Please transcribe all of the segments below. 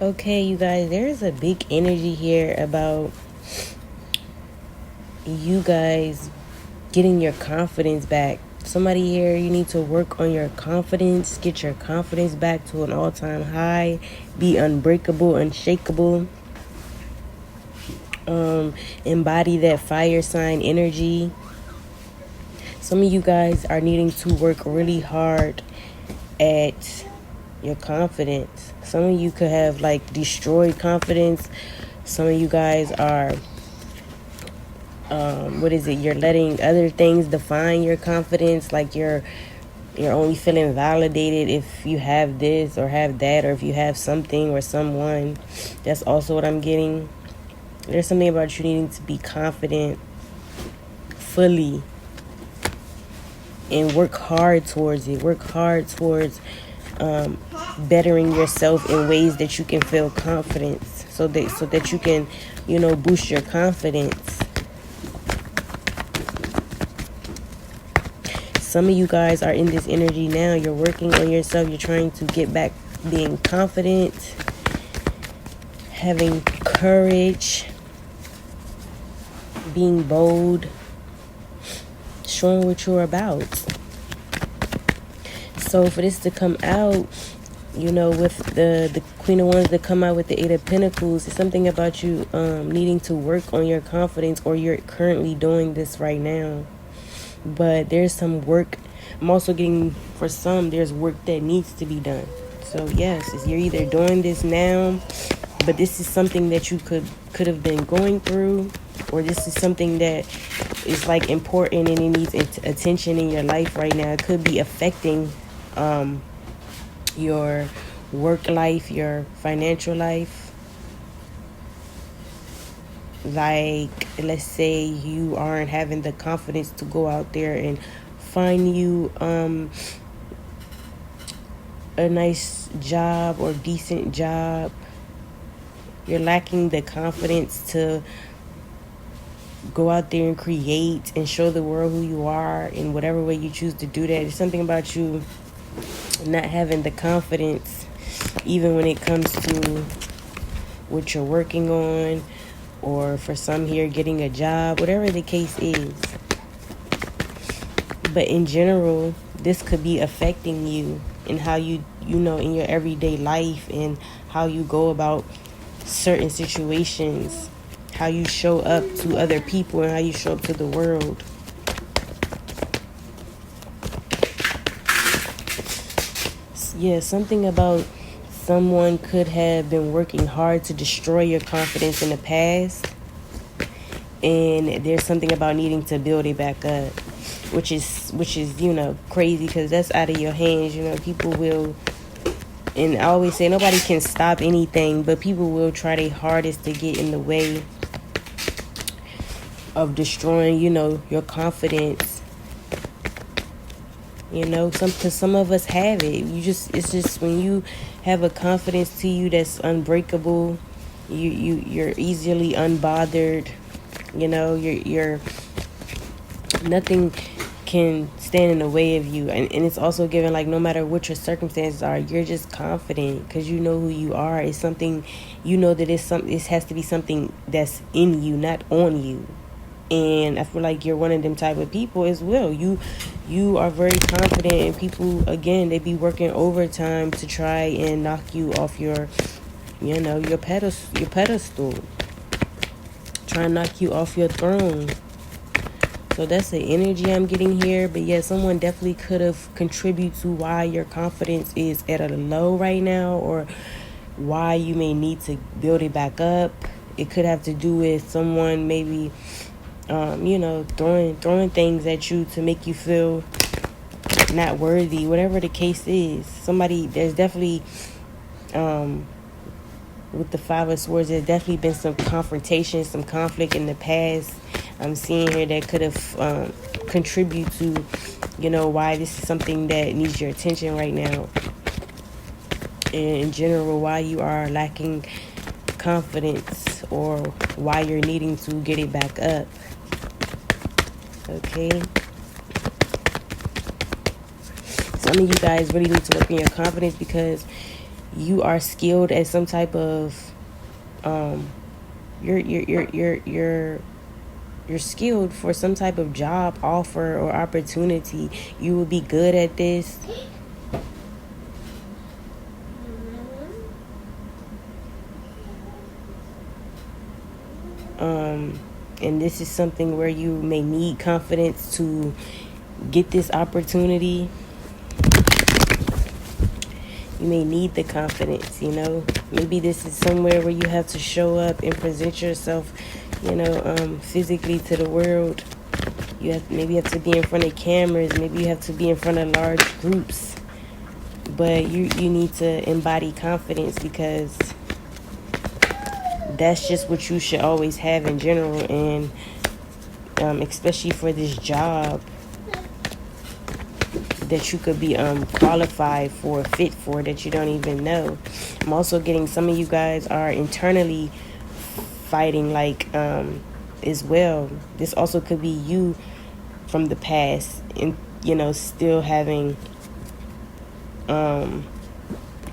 Okay, you guys, there's a big energy here about you guys getting your confidence back. Somebody here, you need to work on your confidence, get your confidence back to an all-time high, be unbreakable, unshakable, embody that fire sign energy. Some of you guys are needing to work really hard at your confidence. Some of you could have like destroyed confidence. Some of you guys are you're letting other things define your confidence, like you're only feeling validated if you have this or have that, or if you have something or someone. That's also what I'm getting. There's something about you needing to be confident fully and work hard towards it. Work hard towards bettering yourself in ways that you can feel confidence, so that you can, boost your confidence. Some of you guys are in this energy now. You're working on yourself. You're trying to get back being confident, having courage, being bold, showing what you're about. So for this to come out, with the Queen of Wands to come out with the Eight of Pentacles, it's something about you needing to work on your confidence, or you're currently doing this right now. But there's some work. I'm also getting, for some, there's work that needs to be done. So yes, you're either doing this now, but this is something that you could have been going through, or this is something that is like important and it needs attention in your life right now. It could be affecting your work life, your financial life. Like, let's say you aren't having the confidence to go out there and find you a nice job or decent job. You're lacking the confidence to go out there and create and show the world who you are in whatever way you choose to do that. There's something about you not having the confidence, even when it comes to what you're working on, or for some here, getting a job, whatever the case is. But in general, this could be affecting you in how you in your everyday life, and how you go about certain situations, how you show up to other people, and how you show up to the world. Yeah, something about someone could have been working hard to destroy your confidence in the past, and there's something about needing to build it back up, which is crazy, because that's out of your hands. People will, and I always say nobody can stop anything, but people will try their hardest to get in the way of destroying your confidence. Because some of us have it. It's just when you have a confidence to you that's unbreakable, you're easily unbothered. You're nothing can stand in the way of you, and it's also given, like, no matter what your circumstances are, you're just confident because you know who you are. It's something, that it has to be something that's in you, not on you. And I feel like you're one of them type of people as well. You are very confident, and people, again, they be working overtime to try and knock you off your pedestal, try and knock you off your throne. So that's the energy I'm getting here. But yeah, someone definitely could have contributed to why your confidence is at a low right now, or why you may need to build it back up. It could have to do with someone maybe throwing things at you to make you feel not worthy, whatever the case is. There's definitely, with the Five of Swords, there's definitely been some confrontation, some conflict in the past. I'm seeing here that could have contributed to, why this is something that needs your attention right now. And in general, why you are lacking confidence, or why you're needing to get it back up. Okay, some of you guys really need to work on your confidence, because you are skilled at some type of you're skilled for some type of job offer or opportunity. You will be good at this. And this is something where you may need confidence to get this opportunity. You may need the confidence, you know. Maybe this is somewhere where you have to show up and present yourself, you know, physically to the world. Maybe you have to be in front of cameras. Maybe you have to be in front of large groups. But you need to embody confidence, because that's just what you should always have in general, and especially for this job that you could be qualified for, fit for, that you don't even know. I'm also getting some of you guys are internally fighting, like, as well. This also could be you from the past, and, you know, still having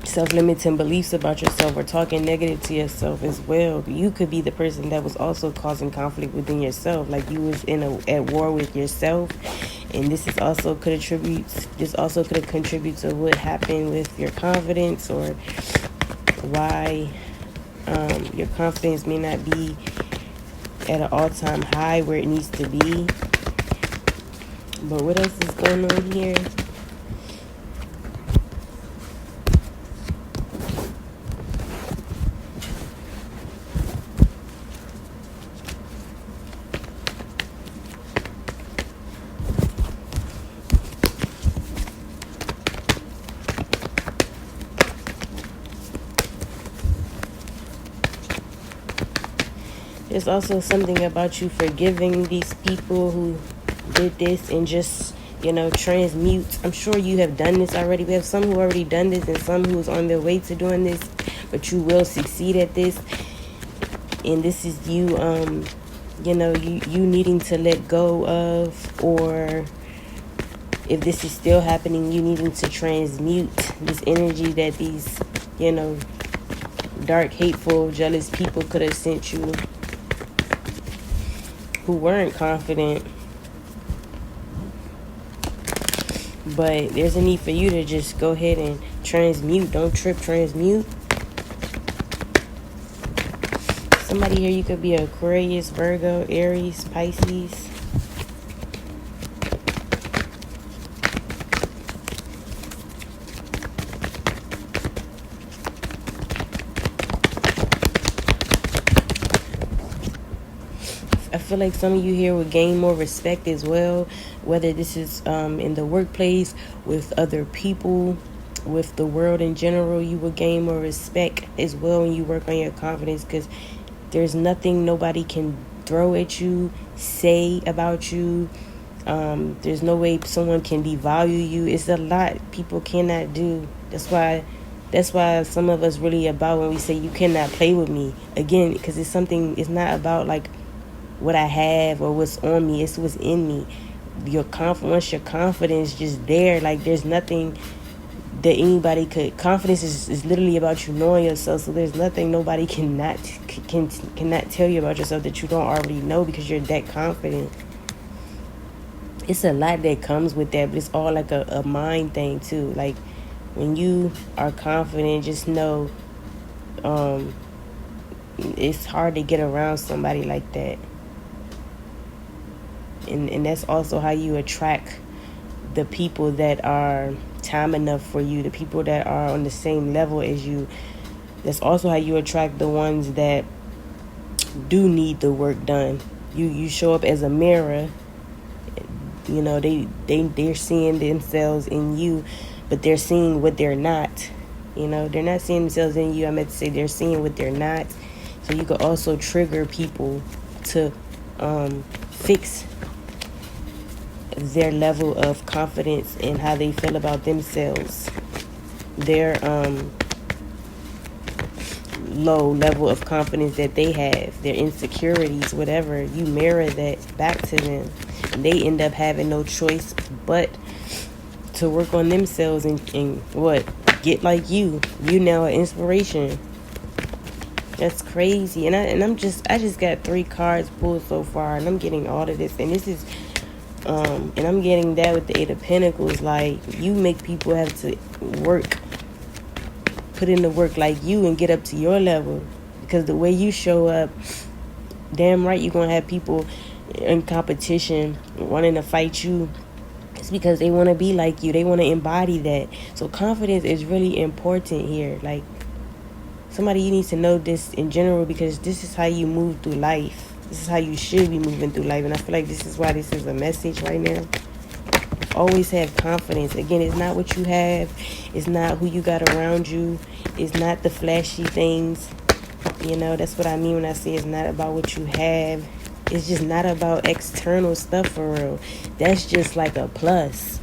self-limiting beliefs about yourself, or talking negative to yourself as well. You could be the person that was also causing conflict within yourself, like you was at war with yourself. And this is also could attribute to what happened with your confidence, or why your confidence may not be at an all-time high where it needs to be. But what else is going on here? There's also something about you forgiving these people who did this, and just, you know, transmute. I'm sure you have done this already. We have some who already done this, and some who's on their way to doing this, but you will succeed at this. And this is you, you know, you needing to let go of, or if this is still happening, you needing to transmute this energy that these, you know, dark, hateful, jealous people could have sent you, who weren't confident. But there's a need for you to just go ahead and transmute. Don't trip, transmute. Somebody here, you could be Aquarius, Virgo, Aries, Pisces. I feel like some of you here would gain more respect as well, whether this is in the workplace, with other people, with the world in general. You will gain more respect as well when you work on your confidence, because there's nothing nobody can throw at you, say about you. There's no way someone can devalue you. It's a lot people cannot do. That's why some of us really about when we say you cannot play with me, again, because it's not about like what I have or what's on me. It's what's in me. Once your confidence just there, like there's nothing that anybody could. Confidence is literally about you knowing yourself. So there's nothing nobody cannot tell you about yourself that you don't already know, because you're that confident. It's a lot that comes with that, but it's all like a mind thing too. Like when you are confident, just know it's hard to get around somebody like that. And that's also how you attract the people that are time enough for you, the people that are on the same level as you. That's also how you attract the ones that do need the work done. You show up as a mirror. You know, they're seeing themselves in you, but they're seeing what they're not. You know, they're not seeing themselves in you. I meant to say they're seeing what they're not. So you could also trigger people to fix their level of confidence and how they feel about themselves. Their low level of confidence that they have, their insecurities, whatever, you mirror that back to them. And they end up having no choice but to work on themselves and get like you. You now an inspiration. That's crazy. I just got 3 cards pulled so far, and I'm getting all of this, and this is and I'm getting that with the 8 of Pentacles. Like, you make people have to work, put in the work like you, and get up to your level, because the way you show up, damn right you're gonna have people in competition wanting to fight you. It's because they want to be like you. They want to embody that. So confidence is really important here. Like, somebody, you need to know this in general, because this is how you move through life. This is how you should be moving through life. And I feel like this is why this is a message right now. Always have confidence. Again, it's not what you have. It's not who you got around you. It's not the flashy things. You know, that's what I mean when I say it's not about what you have. It's just not about external stuff for real. That's just like a plus.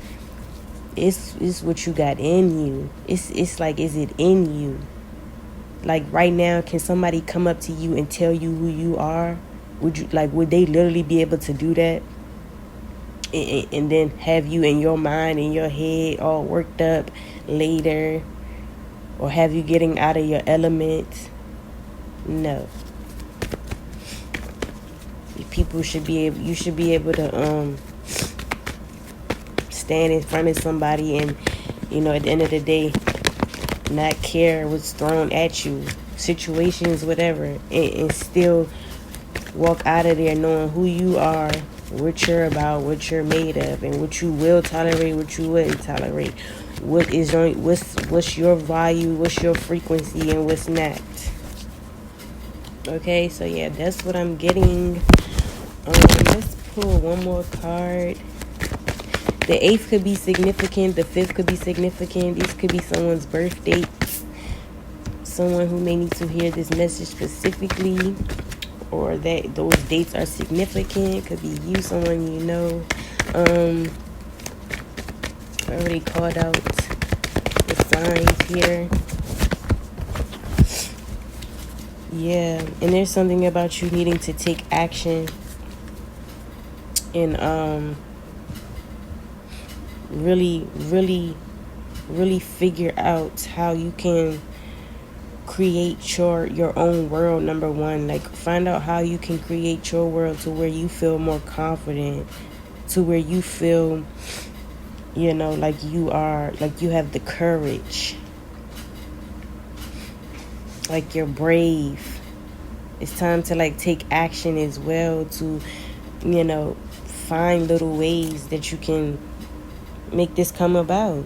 It's what you got in you. It's like, is it in you? Like, right now, can somebody come up to you and tell you who you are? Would they literally be able to do that? And then have you in your mind, in your head, all worked up later? Or have you getting out of your element? No. You should be able to stand in front of somebody and, you know, at the end of the day, not care what's thrown at you, situations, whatever, and still walk out of there knowing who you are, what you're about, what you're made of, and what you will tolerate, what you wouldn't tolerate, what's your value, what's your frequency, and what's not. Okay, so yeah, that's what I'm getting. Let's pull one more card. The 8th could be significant. The 5th could be significant. These could be someone's birth dates. Someone who may need to hear this message specifically, or that those dates are significant. Could be you, someone you know. I already called out the signs here. Yeah, and there's something about you needing to take action and really figure out how you can create your own world. Number one, like, find out how you can create your world to where you feel more confident, to where you feel, you know, like you have the courage, like you're brave. It's time to, like, take action as well, to, you know, find little ways that you can make this come about.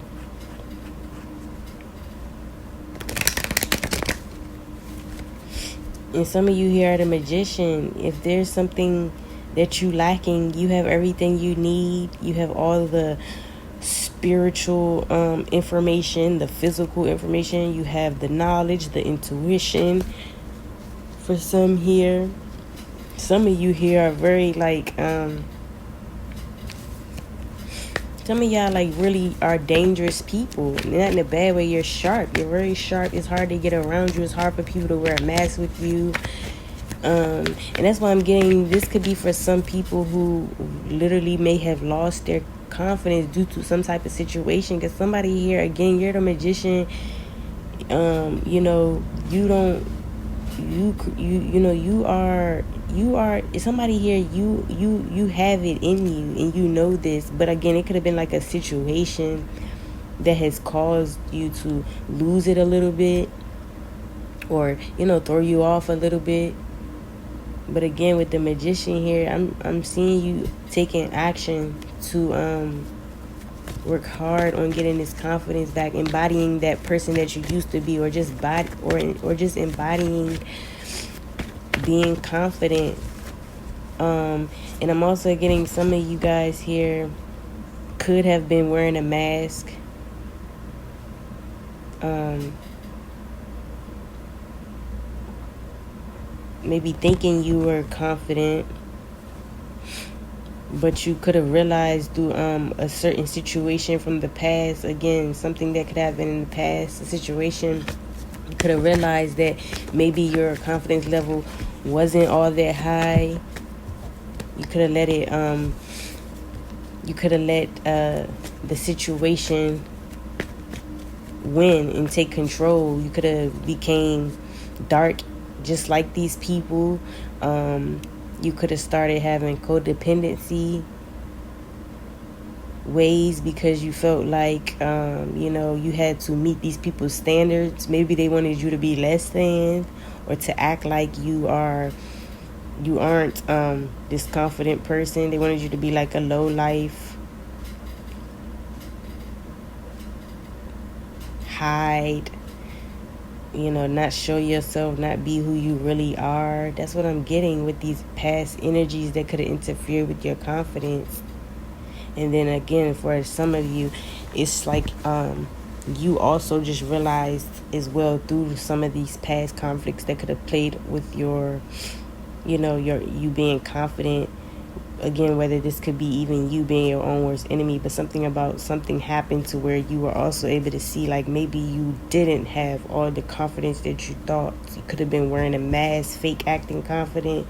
And some of you here are the Magician. If there's something that you lacking, you have everything you need. You have all the spiritual information, the physical information. You have the knowledge, the intuition. For some here, some of you here are very, like, some of y'all, like, really are dangerous people. Not in a bad way. You're sharp. You're very sharp. It's hard to get around you. It's hard for people to wear a mask with you. And that's why I'm getting, this could be for some people who literally may have lost their confidence due to some type of situation. Because somebody here, again, you're the Magician. You know, you know, you are somebody here, you have it in you, and you know this. But again, it could have been like a situation that has caused you to lose it a little bit, or, you know, throw you off a little bit. But again, with the Magician here, I'm seeing you taking action to work hard on getting this confidence back, embodying that person that you used to be, or just just embodying being confident. And I'm also getting some of you guys here could have been wearing a mask. Maybe thinking you were confident, but you could have realized through a certain situation from the past, again, something that could happen in the past, a situation, you could have realized that maybe your confidence level wasn't all that high. You could have let it, the situation win and take control. You could have became dark just like these people. You could have started having codependency ways because you felt like you had to meet these people's standards. Maybe they wanted you to be less than, or to act like you aren't this confident person. They wanted you to be like a low life, hide, not show yourself, not be who you really are. That's what I'm getting with these past energies that could have interfered with your confidence. And then again, for some of you, it's like you also just realized as well through some of these past conflicts that could have played with your you being confident. Again, whether this could be even you being your own worst enemy, but something happened to where you were also able to see like maybe you didn't have all the confidence that you thought. You could have been wearing a mask, fake acting confident.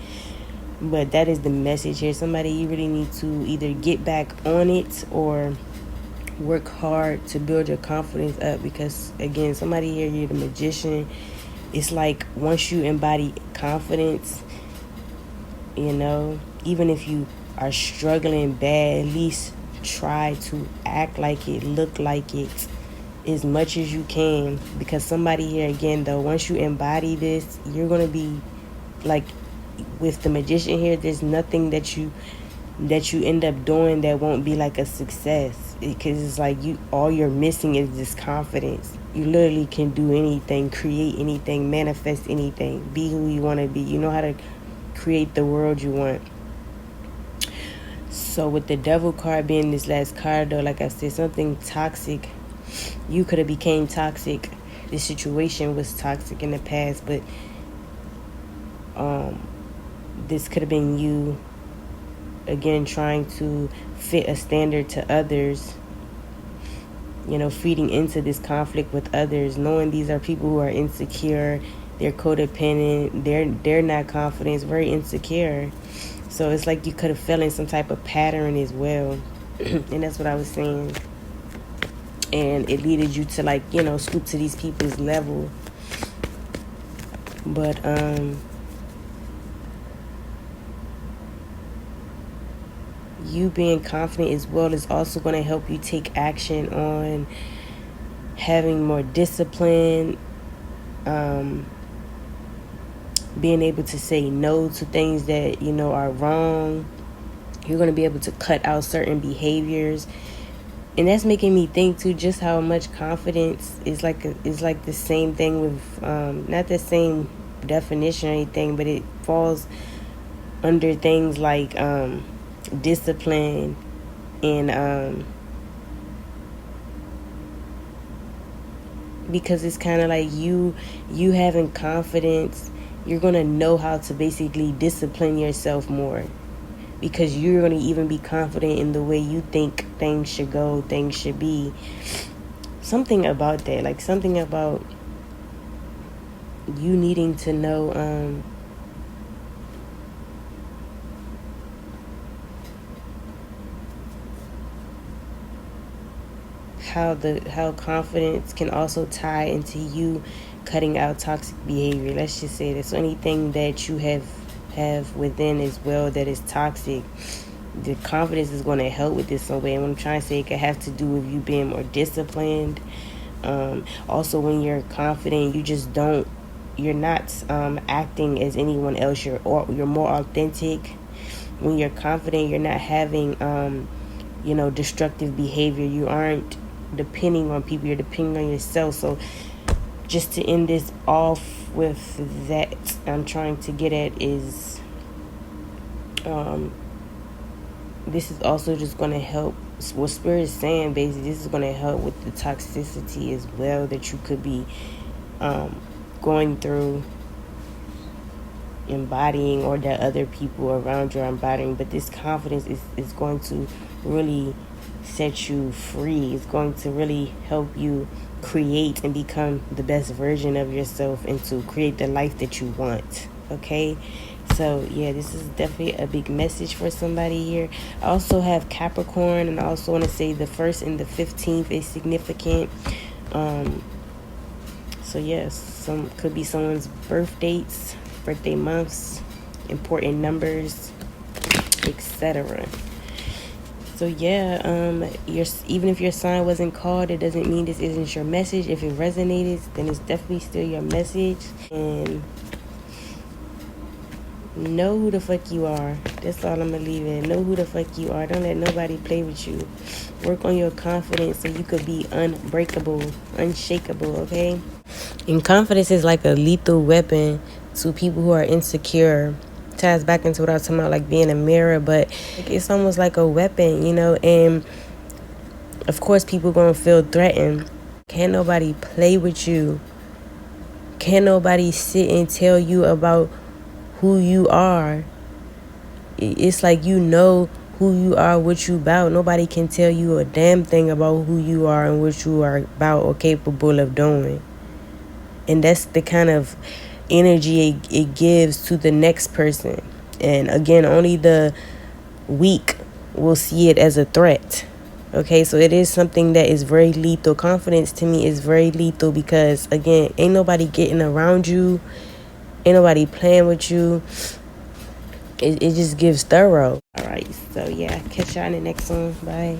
But that is the message here. Somebody, you really need to either get back on it or work hard to build your confidence up, because again, somebody here, you're the magician. It's like once you embody confidence, even if you are struggling bad, at least try to act like it, look like it as much as you can. Because somebody here, again though, once you embody this, you're going to be like, with the magician here, there's nothing that you end up doing that won't be like a success, because it's like all you're missing is this confidence. You literally can do anything, create anything, manifest anything, be who you want to be. You know how to create the world you want. So with the devil card being this last card though, like I said, something toxic, you could have became toxic. This situation was toxic in the past, but this could have been you, again, trying to fit a standard to others, feeding into this conflict with others, knowing these are people who are insecure, they're codependent, they're not confident, it's very insecure. So it's like you could have fell in some type of pattern as well. And that's what I was saying. And it leaded you to stoop to these people's level. But you being confident as well is also going to help you take action on having more discipline, being able to say no to things that are wrong. You're going to be able to cut out certain behaviors. And that's making me think too just how much confidence is like the same thing with not the same definition or anything, but it falls under things like discipline and because it's kind of like you having confidence, you're going to know how to basically discipline yourself more, because you're going to even be confident in the way you think things should go, things should be. Something about that, like something about you needing to know how confidence can also tie into you cutting out toxic behavior. Let's just say that's anything that you have within as well that is toxic. The confidence is going to help with this some way. And what I'm trying to say, it could have to do with you being more disciplined. Also, when you're confident, you're not acting as anyone else. You're more authentic. When you're confident, you're not having destructive behavior. You aren't depending on people, you're depending on yourself. So just to end this off with that, I'm trying to get at is this is also just going to help. What Spirit is saying, basically, this is going to help with the toxicity as well that you could be going through, embodying, or that other people around you are embodying. But this confidence is going to really set you free. It's going to really help you create and become the best version of yourself and to create the life that you want. Okay? So, yeah, this is definitely a big message for somebody here. I also have Capricorn, and I also want to say the 1st and the 15th is significant. So yes, some could be someone's birth dates, birthday months, important numbers, etc. So yeah, even if your sign wasn't called, it doesn't mean this isn't your message. If it resonated, then it's definitely still your message. And know who the fuck you are. That's all I'm gonna leave it. Know who the fuck you are. Don't let nobody play with you. Work on your confidence so you could be unbreakable, unshakable, okay? And confidence is like a lethal weapon to people who are insecure. Ties back into what I was talking about, like being a mirror, but it's almost like a weapon, you know? And of course, people gonna feel threatened. Can't nobody play with you. Can't nobody sit and tell you about who you are. It's like you know who you are, what you about. Nobody can tell you a damn thing about who you are and what you are about or capable of doing. And that's the kind of energy it gives to the next person. And again, only the weak will see it as a threat. Okay, so it is something that is very lethal. Confidence to me is very lethal because, again, ain't nobody getting around you. Ain't nobody playing with you. It just gives thorough. All right, so yeah, catch y'all in the next one. Bye.